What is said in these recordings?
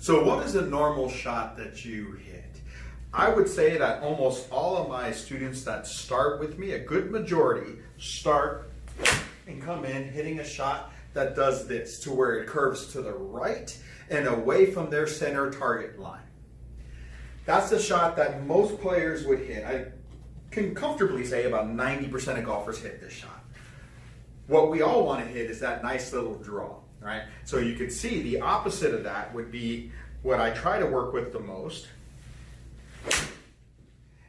So what is a normal shot that you hit? I would say that almost all of my students that start with me, a good majority, start and come in hitting a shot that does this, to where it curves to the right and away from their center target line. That's the shot that most players would hit. I can comfortably say about 90% of golfers hit this shot. What we all want to hit is that nice little draw, right? So you could see the opposite of that would be what I try to work with the most.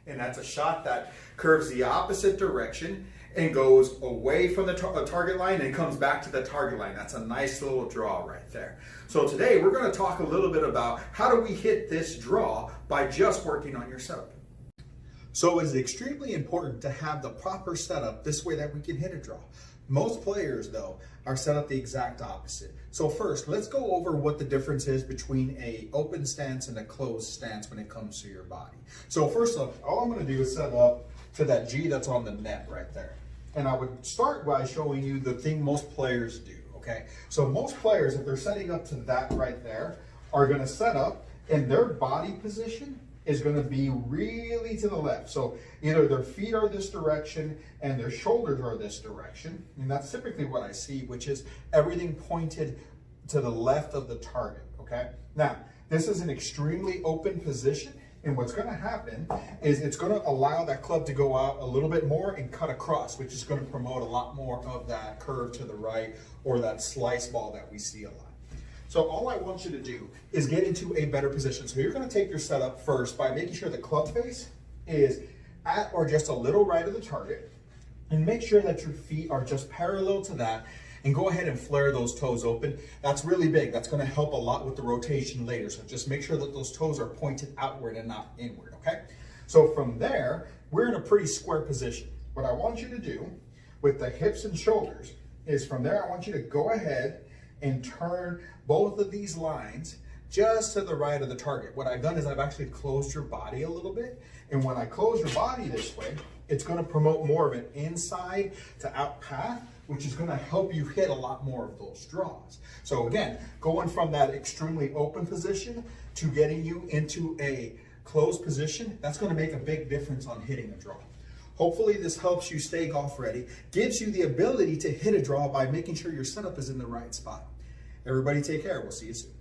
And that's a shot that curves the opposite direction and goes away from the target line and comes back to the target line. That's a nice little draw right there. So today we're going to talk a little bit about how do we hit this draw by just working on your setup. So it's extremely important to have the proper setup this way that we can hit a draw. Most players, though, are set up the exact opposite. So first, let's go over what the difference is between an open stance and a closed stance when it comes to your body. So first off, all I'm going to do is set up to that G that's on the net right there. And I would start by showing you the thing most players do, okay? So most players, if they're setting up to that right there, are going to set up and their body position is going to be really to the left. So either their feet are this direction and their shoulders are this direction. And that's typically what I see, which is everything pointed to the left of the target, okay? Now, this is an extremely open position. And what's going to happen is it's going to allow that club to go out a little bit more and cut across, which is going to promote a lot more of that curve to the right or that slice ball that we see a lot. So all I want you to do is get into a better position. So you're going to take your setup first by making sure the club face is at or just a little right of the target, and make sure that your feet are just parallel to that, and go ahead and flare those toes open. That's really big. That's going to help a lot with the rotation later. So just make sure that those toes are pointed outward and not inward, okay? So from there, we're in a pretty square position. What I want you to do with the hips and shoulders is from there, I want you to go ahead and turn both of these lines just to the right of the target. What I've done is I've actually closed your body a little bit. And when I close your body this way, it's going to promote more of an inside to out path, which is going to help you hit a lot more of those draws. So again, going from that extremely open position to getting you into a closed position, that's going to make a big difference on hitting a draw. Hopefully this helps you stay golf ready, gives you the ability to hit a draw by making sure your setup is in the right spot. Everybody take care. We'll see you soon.